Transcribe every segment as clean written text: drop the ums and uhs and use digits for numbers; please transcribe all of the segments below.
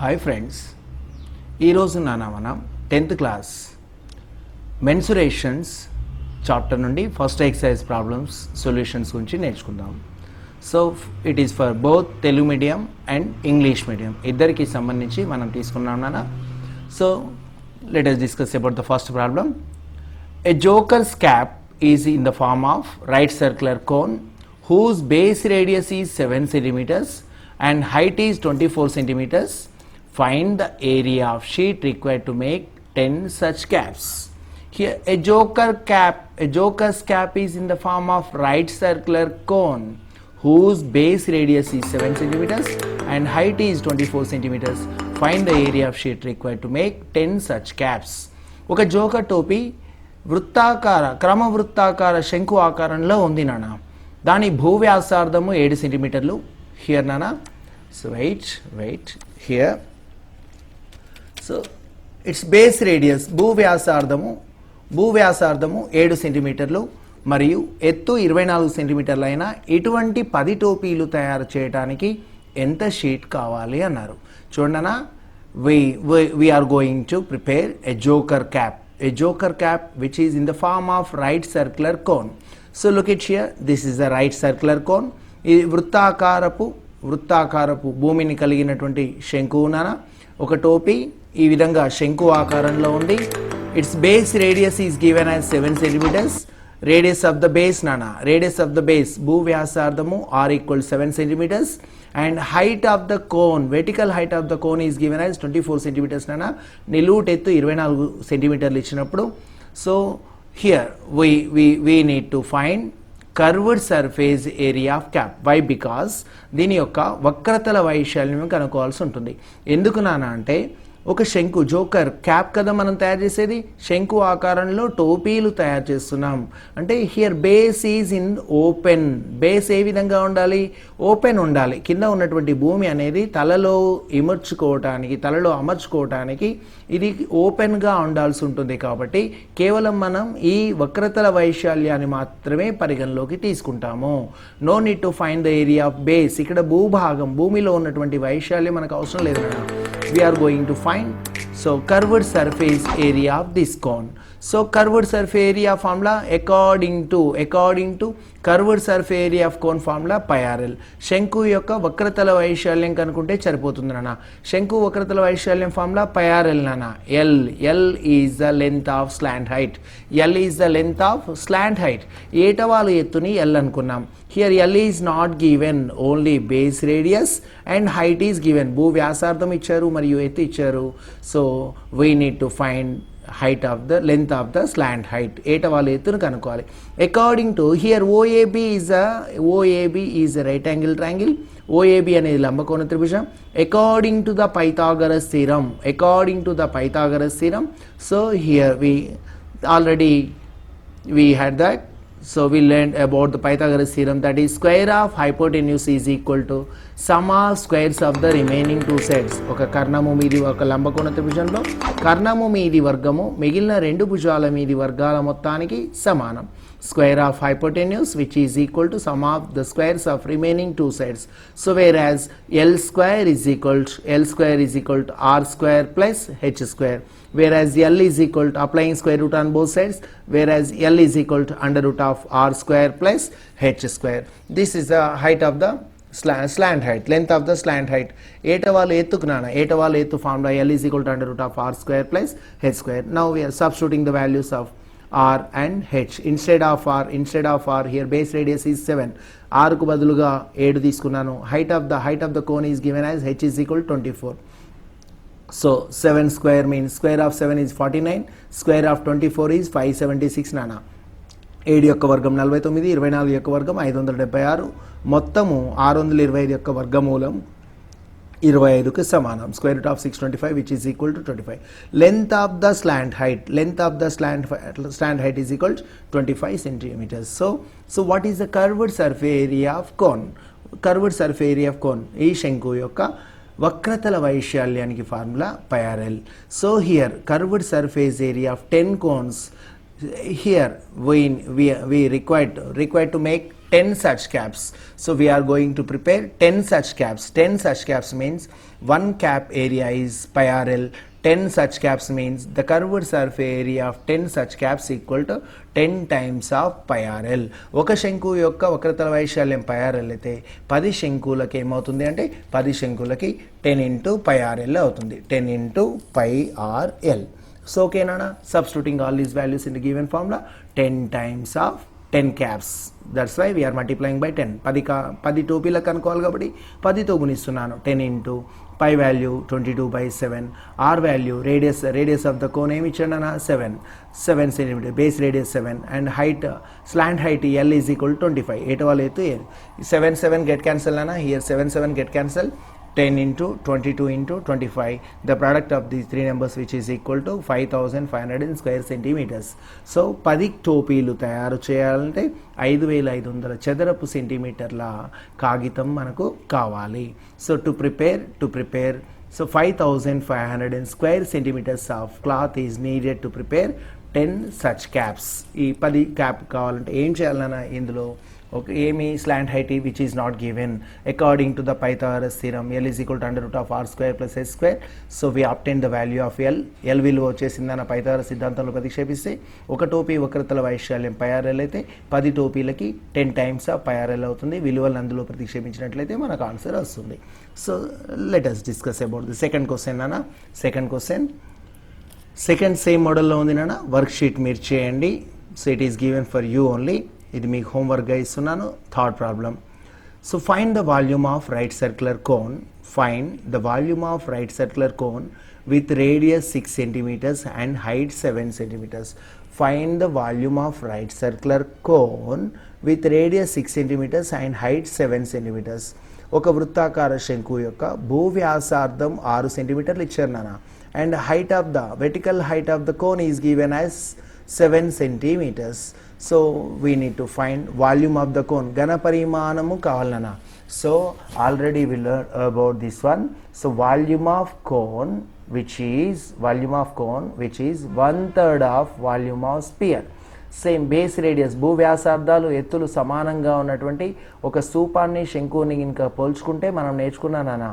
Hi friends, ఈరోజు మనం 10th class మెన్సురేషన్స్ chapter నుండి ఫస్ట్ ఎక్సర్సైజ్ ప్రాబ్లమ్స్ సొల్యూషన్స్ గురించి నేర్చుకుందాం. So it is for both Telugu medium and English medium ఇద్దరికి సంబంధించి మనం తీసుకున్నాం నాన్న. So let us discuss about the first problem. A joker's cap is in the form of right circular cone whose base radius is 7 centimeters and height is 24 centimeters. Find the area of sheet required to make 10 such caps. Here a joker's cap is in the form of right circular cone whose base radius is 7 centimeters and height is 24 centimeters. Find the area of sheet required to make 10 such caps. ఒక joker టోపీ క్రమవృత్తాకార శంకు ఆకారంలో ఉంది నాన్న. దాని భూవ్యాసార్థము 7 సెంటీమీటర్లు. Here నాన్న, so wait here. So its base radius భూవ్యాసార్థము 7 సెంటీమీటర్లు మరియు ఎత్తు 24 సెంటీమీటర్లు అయినా ఇటువంటి 10 టోపీలు తయారు చేయడానికి ఎంత షీట్ కావాలి అన్నారు. చూడన్నా, we are going to prepare a joker cap which is in the form of right circular cone. So look at here, this is a right circular cone. ఈ వృత్తాకారపు భూమిని కలిగినటువంటి శంకువు నానా. ఒక టోపీ ఈ విధంగా శంకు ఆకారంలో ఉంది. Its base radius is given as 7 centimetres. Radius of the base నానా, రేడియస్ ఆఫ్ ద బేస్ భూ వ్యాసార్థము are equal 7 centimetres and height of the cone, vertical height of the cone is given as 24 centimetres నానా. నిలువుట ఎత్తు 24 సెంటీమీటర్లు ఇచ్చినప్పుడు, so here we need to find curved surface area of cap. Why? Because దీని యొక్క వక్రతల వైశాల్యం కనుక్కోవాల్సి ఉంటుంది. ఎందుకు నాన్న అంటే, ఒక శంకు జోకర్ క్యాప్ కదా మనం తయారు చేసేది, శంకు ఆకారంలో టోపీలు తయారు చేస్తున్నాం అంటే here base is in open. Base ఏ విధంగా ఉండాలి? ఓపెన్ ఉండాలి. కింద ఉన్నటువంటి భూమి అనేది తలలో అమర్చుకోవటానికి ఇది ఓపెన్గా ఉండాల్సి ఉంటుంది. కాబట్టి కేవలం మనం ఈ వక్రతల వైశాల్యాన్ని మాత్రమే పరిగణలోకి తీసుకుంటాము. No need to find the area of base. ఇక్కడ భూమిలో ఉన్నటువంటి వైశాల్యం మనకు అవసరం లేదు. We are going to find curved surface area of this cone. So curved surface area formula according to curved surface area of cone formula pi r/l. శంకు యొక్క వక్రతల వైశాల్యం కనుక్కుంటే సరిపోతుంది నాన్న. శంకు వక్రతల వైశాల్యం ఫార్ములా pi r/l నాన్న. L is the length of slant height. L is the length of slant height. ఏటవాలు ఎత్తుని L అనుకున్నాం. Here L is not given, only base radius and height is given. భూ వ్యాసార్థం ఇచ్చారు మరియు ఎత్తు ఇచ్చారు. So we need to find length of the slant height. ఏటవాలు ఎత్తును కనుక్కోవాలి. According to here OAB is a right angle triangle. OAB అనేది లంబకోణ త్రిభుజం. According to the Pythagoras theorem. So here we had that. So we learned about the Pythagoras theorem, that is square of hypotenuse is equal to sum of squares of the remaining two sides. ఒక కర్ణము మీది ఒక లంబకోణ త్రిభుజంలో కర్ణము మీది వర్గము మిగిలిన రెండు భుజాల మీది వర్గాల మొత్తానికి సమానం. Square of hypotenuse which is equal to sum of the squares of remaining two sides. So whereas L square is equal to R square plus H square. Whereas L is equal to, applying square root on both sides, whereas L is equal to under root of R square plus H square. This is the height of the slant height, length of the slant height. ఏటవాలు ఎత్తు formula L is equal to under root of R square plus H square. Now we are substituting the values of R and H. Instead of R here base radius is 7. R కు బదులుగా 7 తీసుకున్నాను. height of the cone is given as H is equal to 24. So 7 square means square of 7 is 49, square of 24 is 576 నానా. 7 యొక్క వర్గం 49, 24 యొక్క వర్గం 576, మొత్తము 625 యొక్క వర్గమూలం 25కు సమానం. Square root of 625 which is equal to 25. Length of the slant height is equal to 25 centimeters. So what is the curved surface area of cone? ఈ శంకు యొక్క వక్రతల వైశాల్యానికి formula pi r/l. So here curved surface area of 10 cones. Here we required to make 10 such caps. So we are going to prepare 10 such caps. 10 such caps means 1 cap area is pi RL. 10 such caps means the curved surface area of 10 such caps equal to 10 times of pi RL. ఒక శంకు యొక్క వక్రతల వైశాల్యం pi RL అయితే 10 శంకులకి ఏమవుతుంది అంటే 10 శంకులకి 10 into pi RL అవుతుంది. 10 into pi RL. So okay nana, substituting all these values in the given formula, 10 times of 10 caps. That's why we are multiplying by 10. 10 టోపీలకు కనుక్కోవాలి కాబట్టి 10తో గుణిస్తున్నాను. 10 into pi value 22 by 7, r value radius of the cone ఏమి ఇచ్చాను అన్న 7 cm, base radius 7 and height slant height L is equal to 25. 8 వాళ్ళు ఎత్తు 7 get cancel అన్న, here 7 get cancel. 10 into 22 into 25, the product of these three numbers which is equal to 5500 square centimeters. So 10 టోపీలు తయారు చేయాలంటే 5500 చదరపు సెంటీమీటర్ల కాగితం మనకు కావాలి. So to prepare so 5500 square centimeters of cloth is needed to prepare 10 such caps. ఈ 10 cap కావాలంటే ఏం చేయాలన్నా ఇందులో okay ఏమి slant height which is not given according to the Pythagoras theorem, L is equal to under root of r square plus s square. So we obtain the value of L విలువ వచ్చేసిందన్న Pythagoras సిద్ధాంతంలో ప్రతిక్షేపిస్తే ఒక టోపీ వక్రతల వైశాల్యం pi RL అయితే 10 టోపీలకి 10 times of pi RL అవుతుంది. విలువలను అందులో ప్రతిక్షేపించినట్లయితే మనకు ఆన్సర్ వస్తుంది. So let us discuss about the second question అన్న. సెకండ్ సేమ్ మోడల్లో ఉంది నాన్న, వర్క్ షీట్ మీరు చేయండి. So it is given for you only. ఇది మీకు హోంవర్క్గా ఇస్తున్నాను. Third problem. So find the volume of right circular cone. Find the volume of right circular cone with radius 6 centimeters and height 7 centimeters. Find the volume of right circular cone with radius 6 centimeters and height 7 centimeters. ఒక వృత్తాకార శంకు యొక్క భూవ్యాసార్థం 6 సెంటీమీటర్లు ఇచ్చారు నాన్న, and height of the vertical height of the cone is given as 7 centimeters. So we need to find volume of the cone. ఘన పరిమాణము కావాలన్నా. So already we learned about this one. So volume of cone which is 1/3 of volume of sphere. Same base radius భూవ్యాసార్థాలు ఎత్తులు సమానంగా ఉన్నటువంటి ఒక స్తూపాన్ని శంకుని ఇంకా పోల్చుకుంటే మనం నేర్చుకున్నానా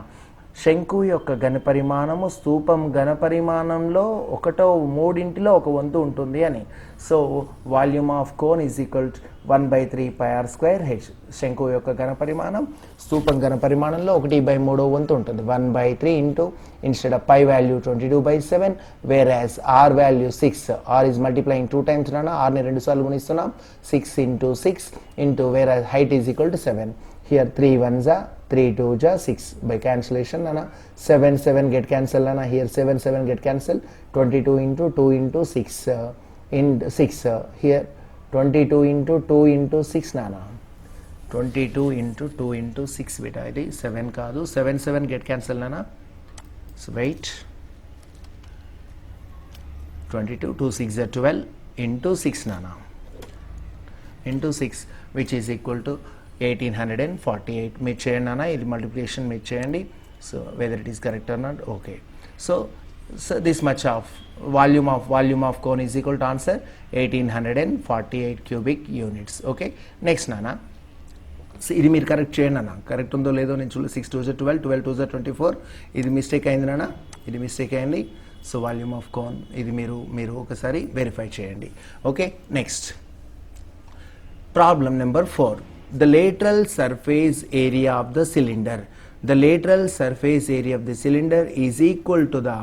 శంకు యొక్క ఘనపరిమాణము స్తూపం ఘనపరిమాణంలో 1/3 ఒక వంతు ఉంటుంది అని. So volume of cone is equal to 1/3 pi r square h. శంకు యొక్క ఘనపరిమాణం స్తూపం ఘనపరిమాణంలో 1/3 వంతు ఉంటుంది. 1/3 into instead of pi value 22/7 whereas r value 6. r is multiplying 2 times నానా, r ని 2 సార్లు గుణిస్తున్నాం. 6 into 6 into whereas height is equal to 7. Here 3 1s are 3 2s are 6 by cancellation nana. 7 get cancel nana. Here 7 get cancel. 22 into 2 into 6 in 6 here 22 into 2 into 6 nana. 22 into 2 into 6 beta it is 7 kaadu. 7 get cancel nana. So wait, 22 2 6 are 12 into 6 nana, into 6 which is equal to 1848. మీరు చేయండి అన్న, ఇది multiplication మీరు చేయండి. So whether it is correct or not. Okay, so this much of volume of cone is equal to answer 1848 cubic units. Okay, next నాన్న, so ఇది మీరు correct చేయండి అన్న. కరెక్ట్ ఉందో లేదో నేను చూడ. 6 2s 12, 12 2s 24. ఇది మిస్టేక్ అయింది నాన్న, ఇది మిస్టేక్ అయింది. సో వాల్యూమ్ ఆఫ్ కోన్ ఇది మీరు ఒకసారి వెరిఫై చేయండి. Okay, next problem number 4. The lateral surface area of the cylinder. The lateral surface area of the cylinder is equal to the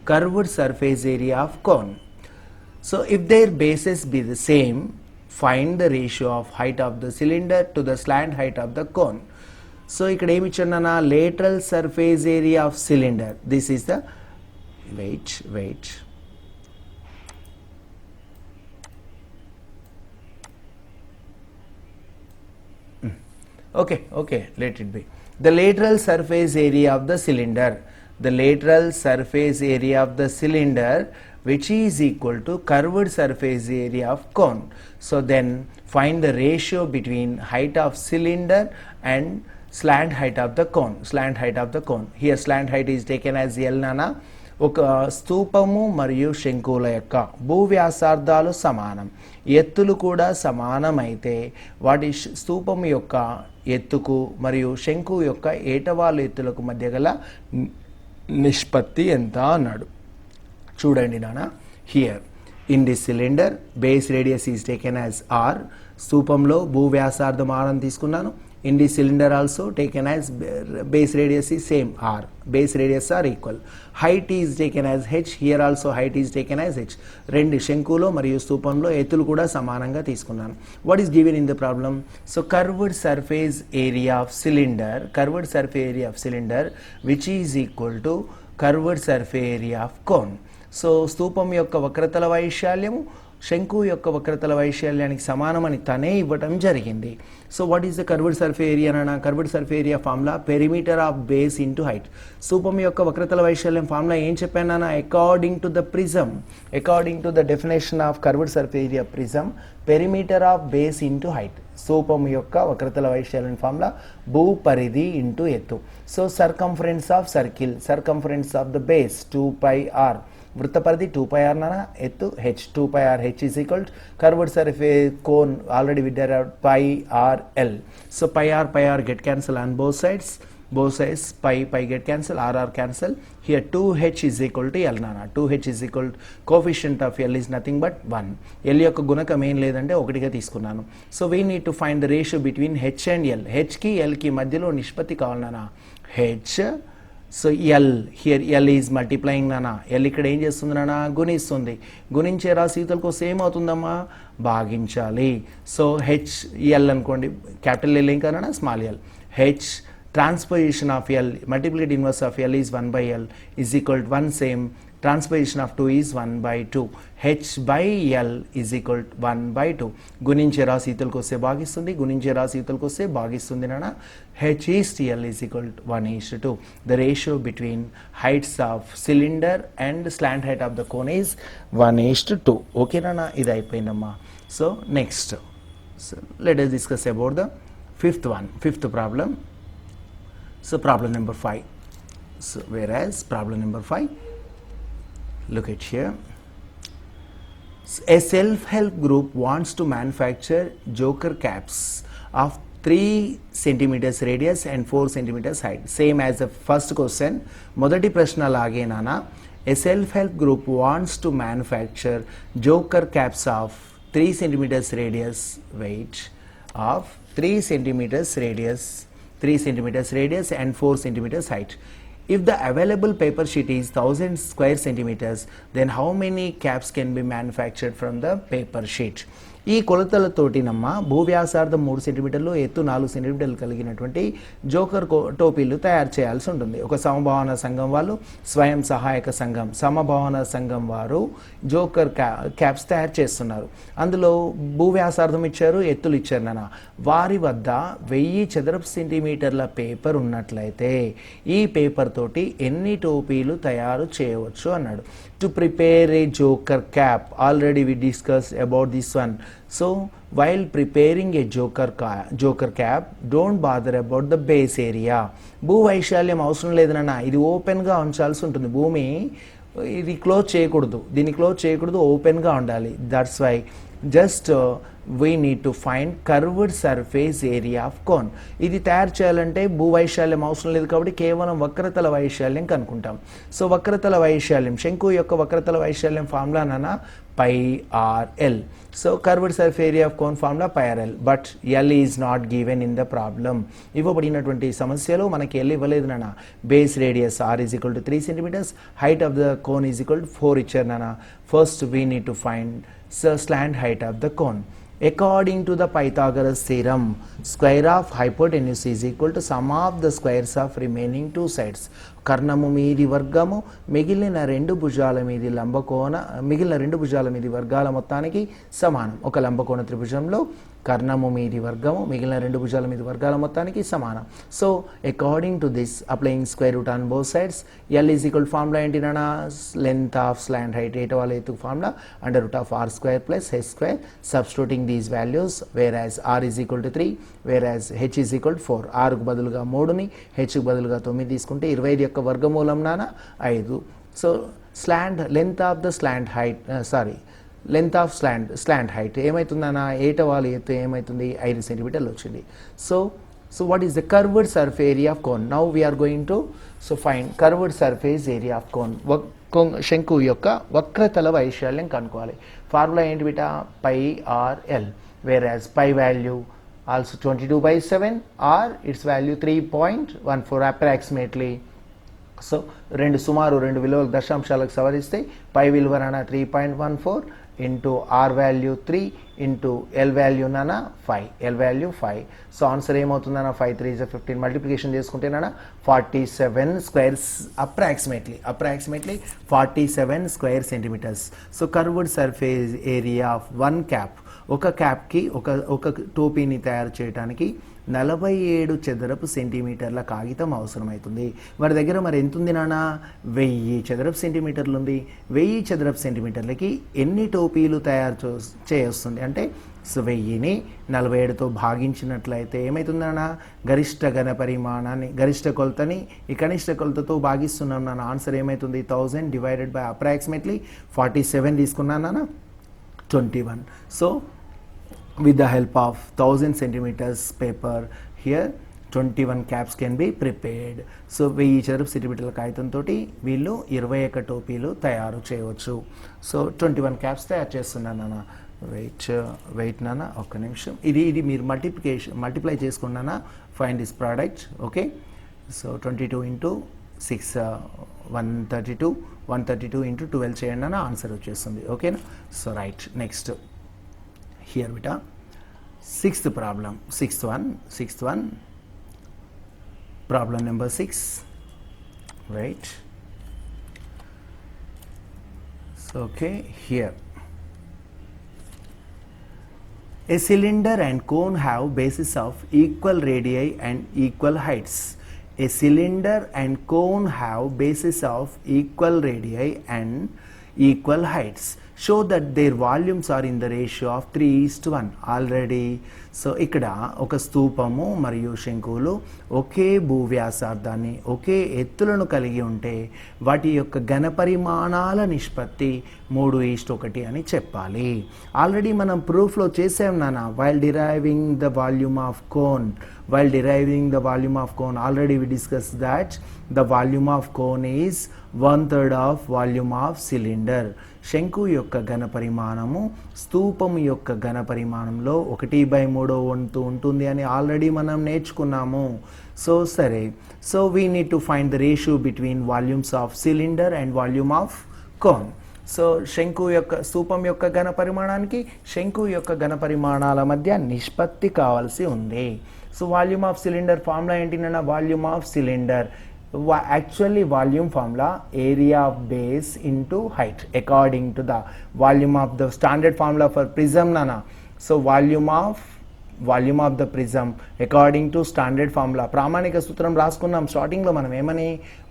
curved surface area of cone. So if their bases be the same, find the ratio of height of the cylinder to the slant height of the cone. So ఇక్కడ ఏమి ఇచ్చానన్నా, lateral surface area of cylinder. This is the wait. Okay, let it be. The lateral surface area of the cylinder. The lateral surface area of the cylinder which is equal to curved surface area of cone. So then find the ratio between height of cylinder and slant height of the cone. Slant height of the cone. Here slant height is taken as L nana. ఒక స్తూపము మరియు శంకువుల యొక్క భూ వ్యాసార్థాలు సమానం, ఎత్తులు కూడా సమానమైతే వాటి స్తూపం యొక్క ఎత్తుకు మరియు శంకువు యొక్క ఏటవాలు ఎత్తులకు మధ్య గల నిష్పత్తి ఎంత అన్నాడు. చూడండి నాన్న, here in this cylinder base radius is taken as R. స్తూపంలో భూ వ్యాసార్థం ఆర్ అని తీసుకున్నాను. In the cylinder also taken as base radius is same R, base radius R equal. Height is taken as H, here also height is taken as H. రెండు శంకులో మరియు స్తూపంలో ఎత్తులు కూడా సమానంగా తీసుకున్నాను. What is given in the problem? So curved surface area of cylinder, curved surface area of cylinder which is equal to curved surface area of cone. So స్తూపం యొక్క వక్రతల వైశాల్యము శంకువు యొక్క వక్రతల వైశాల్యానికి సమానమని తనే ఇవ్వటం జరిగింది. So what is the curved surface area అన్న? Curved surface area formula perimeter of base into height. స్తూపం యొక్క వక్రతల వైశాల్యం ఫార్ములా ఏం చెప్పాను అన్న? According to the prism, according to the definition of curved surface area prism, perimeter of base into height. స్తూపం యొక్క వక్రతల వైశాల్యం ఫార్ములా భూ పరిధి ఇంటూ ఎత్తు. So circumference of circle, circumference of the base 2πr, వృత్త పరిధి 2πr నానా, ఎత్తు h, 2πr h is equal to curved surface cone already we did πrl. So πr get cancel on both sides, pi get cancel, rr cancel. Here 2h is equal to l nana, 2h is equal to coefficient of l is nothing but 1. l యొక్క గుణకం ఏం లేదంటే ఒకటిగా తీసుకున్నాను. So we need to find the ratio between h and l. h కి l కి మధ్యలో నిష్పత్తి కావాలి నానా, h. So L, here L is multiplying నానా. ఎల్ ఇక్కడ ఏం చేస్తుంది నానా? గుణిస్తుంది. గుణించే రాశీతలకు సేమ్ అవుతుందమ్మా, భాగించాలి. సో హెచ్ ఎల్ అనుకోండి, క్యాపిటల్ ఎల్ ఇంకా నానా, small L. H transposition of L, multiplicative inverse of L is 1/l is equal to 1 same. Transposition of 2 is 1/2. h/l is equal to 1/2. గుణించే రాశీతలకు వస్తే భాగిస్తుంది, గుణించే రాశీతలకు వస్తే భాగిస్తుంది నానా. h/l is equal to 1:2. The ratio between heights of cylinder and slant height of the cone is 1:2. Okay నానా, ఇది అయిపోయిందమ్మా. So next, so let us discuss about the fifth problem. So problem number 5. So whereas problem number 5, look at here. A self-help group wants to manufacture joker caps of 3 centimeters radius and 4 centimeters height. Same as the first question. మొదటి ప్రశ్న లాగే నానా. A self-help group wants to manufacture joker caps of 3 centimeters radius, weight of 3 centimeters radius, 3 centimeters radius and 4 centimeters height. If the available paper sheet is 1000 square centimeters, then how many caps can be manufactured from the paper sheet? ఈ కొలతలతోటినమ్మా భూ వ్యాసార్థం 3 సెంటీమీటర్లు, ఎత్తు 4 సెంటీమీటర్లు కలిగినటువంటి joker టోపీలు తయారు చేయాల్సి ఉంటుంది. ఒక సమభావన సంఘం వాళ్ళు, స్వయం సహాయక సంఘం, సమభావన సంఘం వారు జోకర్ క్యాప్స్ తయారు చేస్తున్నారు. అందులో భూ వ్యాసార్థం ఇచ్చారు, ఎత్తులు ఇచ్చారు నాన్న. వారి వద్ద 1000 చదరపు సెంటీమీటర్ల పేపర్ ఉన్నట్లయితే ఈ పేపర్ తోటి ఎన్ని టోపీలు తయారు చేయవచ్చు అన్నాడు. To prepare a joker cap, already we discuss about this one. So while preparing a joker cap, don't bother about the base area. భూ వైశాల్యం అవసరం లేదన్నా, ఇది ఓపెన్గా ఉంచాల్సి ఉంటుంది. భూమి ఇది క్లోజ్ చేయకూడదు, దీన్ని క్లోజ్ చేయకూడదు, ఓపెన్గా ఉండాలి. That's why just we need to find curved surface area of cone. ఇది తయారు చేయాలంటే భూ వైశాల్యం అవసరం లేదు కాబట్టి కేవలం వక్రతల వైశాల్యం కనుక్కుంటాం. సో వక్రతల వైశాల్యం, శంకు యొక్క వక్రతల వైశాల్యం ఫార్ములా నానా πrl. So curved surface area of cone formula πrl, but l is not given in the problem. ఇవ్వబడినటువంటి సమస్యలో మనకి l ఇవ్వలేదు నానా. Base radius r is equal to 3 centimeters, height of the cone is equal to 4 ఇచ్చారు నానా. First we need to find the slant height of the cone. According to the Pythagoras theorem, square of hypotenuse is equal to sum of the squares of remaining 2 sides. కర్ణము మీది వర్గము మిగిలిన రెండు భుజాల మీది లంబకోణ, మిగిలిన రెండు భుజాల మీది వర్గాల మొత్తానికి సమానం. ఒక లంబకోణ త్రిభుజంలో కర్ణము మీది వర్గము మిగిలిన రెండు భుజాల మీది వర్గాల మొత్తానికి సమానం. So according to this, applying square root on both sides, L is equal formula ఏంటి నానా? లెంత్ ఆఫ్ స్లాంట్ హైట్, ఏటవాల ఎత్తు formula under root of R square plus H square. Substituting these values, whereas R is equal to 3, whereas H is equal to 4. ఆరుకు బదులుగా 3ని, హెచ్కు బదులుగా 9 తీసుకుంటే 25 యొక్క వర్గమూలం నానా 5. So length of the length of slant height ఏమవుతుందన్న ఏటవాలు ఎత్తు ఏమవుతుంది 5 సెంటీమీటర్లు వచ్చింది. So what is the curved surface area of cone? Now we are going to find curved surface area of cone. శంకు యొక్క వక్రతల వైశాల్యం కనుక్కోవాలి. ఫార్ములా ఏంటి బిటా? Pi r l, where as pi value also 22/7 or it's value 3.14 approximately. So సుమారు రెండు విలువలు దశాంశాలకు సవరిస్తే పై విలువ 3.14 into are value 3 into l value 5. So answer ఏమవుతుందన్న 5 3 is 15 మల్టిప్లికేషన్ చేసుకుంటే 47 squares approximately 47 square centimetres. So curved surface area of one cap, ఒక క్యాప్కి ఒక టోపీని తయారు చేయడానికి 47 చదరపు సెంటీమీటర్ల కాగితం అవసరమవుతుంది. వారి దగ్గర మరి ఎంత ఉంది నాన్న? 1000 చదరపు సెంటీమీటర్లు ఉంది. 1000 చదరపు సెంటీమీటర్లకి ఎన్ని టోపీలు తయారు చేయొస్తుంది అంటే 1000ని 47తో భాగించినట్లయితే ఏమవుతుందన్న? గరిష్ట కొలతని ఈ కనిష్ట కొలతతో భాగిస్తున్నాం నాన్న. ఆన్సర్ ఏమవుతుంది? 1000 డివైడెడ్ బై అప్రాక్సిమేట్లీ 47 తీసుకున్నాను నాన్న 21. So with the help of 1000 centimeters paper here 21 caps can be prepared. So 1000 చదరపు సెంటీమీటర్ల కాగితంతో వీళ్ళు 21 టోపీలు తయారు చేయవచ్చు. సో 21 క్యాప్స్ తయారు చేస్తున్నాను నాన్న. వెయిట్ నాన్న ఒక్క నిమిషం. ఇది మీరు మల్టిప్లై చేసుకున్నానా? Find this product. Okay, so 22 into 6 132 into 12 చేయండి అన్న, ఆన్సర్ వచ్చేస్తుంది. ఓకేనా? So right, next here beta sixth one problem number 6, right? So okay, here a cylinder and cone have bases of equal radii and equal heights. A cylinder and cone have bases of equal radii and equal heights. Show that their volumes are in the ratio of 3:1. Already so ఇక్కడ ఒక స్తూపము మరియు శంకువులు ఒకే భూవ్యాసార్థాన్ని ఒకే ఎత్తులను కలిగి ఉంటే వాటి యొక్క ఘనపరిమాణాల నిష్పత్తి 3:1 అని చెప్పాలి. ఆల్రెడీ మనం ప్రూఫ్లో చేసాం నాన్న. While deriving the volume of cone already we discussed that the volume of cone is 1/3 of volume of cylinder. శంకు యొక్క ఘనపరిమాణము స్తూపము యొక్క ఘనపరిమాణంలో 1/3 వంతు ఉంటుంది అని ఆల్రెడీ మనం నేర్చుకున్నాము. సో సరే, so we need to find the ratio between volumes of cylinder and volume of cone. So స్తూపం యొక్క ఘనపరిమాణానికి శంకు యొక్క ఘనపరిమాణాల మధ్య నిష్పత్తి కావాల్సి ఉంది. So volume of cylinder formula ఏంటినన్నా? Volume of cylinder actually volume formula area of base into height according to the volume of the standard formula for prism nana. So volume of the prism according to standard formula ప్రామాణిక సూత్రం రాసుకున్నాం starting లో మనం ఏమని?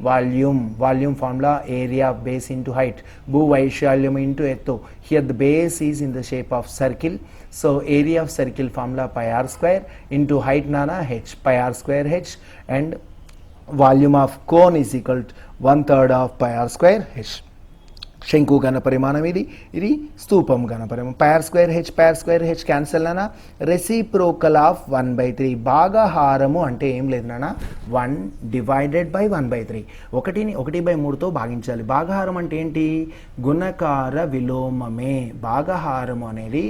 Volume formula area of base into height, భూ వైశాల్యం into ఎత్తు. Here the base is in the shape of circle. So area of circle formula πr² into height నానా h πr² h and volume of cone is equal to 1/3 of πr²h. శంకు ఘనపరిమాణం ఇది స్తూపం ఘనపరిమాణం. πr² cancel నానా. Reciprocal of 1/3. భాగహారము అంటే ఏం లేదు నానా, 1 divided by 1/3. 1/3తో భాగించాలి. భాగహారం అంటే ఏంటి? గుణకార విలోమమే. భాగహారము అనేది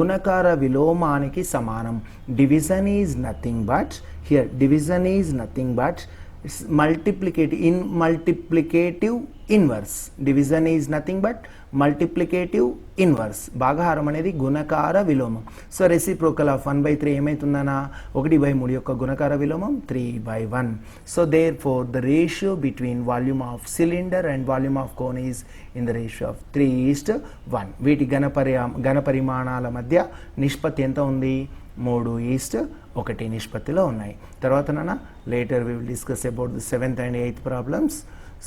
గుణకార విలోమానికి సమానం. Division is nothing but multiplicative inverse. Division is nothing but multiplicative inverse. భాగహారం అనేది గుణకార విలోమం. So reciprocal of 1/3 ఏమవుతుందన్నా? 1/3 యొక్క గుణకార విలోమం 3/1. So therefore the ratio between volume of cylinder and volume of cone is in the ratio of 3:1. వీటి ఘనపరిమాణాల మధ్య నిష్పత్తి ఎంత ఉంది? 3:1 నిష్పత్తిలో ఉన్నాయి. తర్వాత నాన్న later we will discuss about the 7th and 8th problems.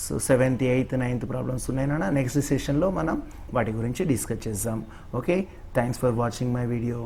So 7th, 8th, 9th problems ఉన్నాయి నాన్న. నెక్స్ట్ సెషన్లో మనం వాటి గురించి డిస్కస్ చేద్దాం. Okay, thanks for watching my video.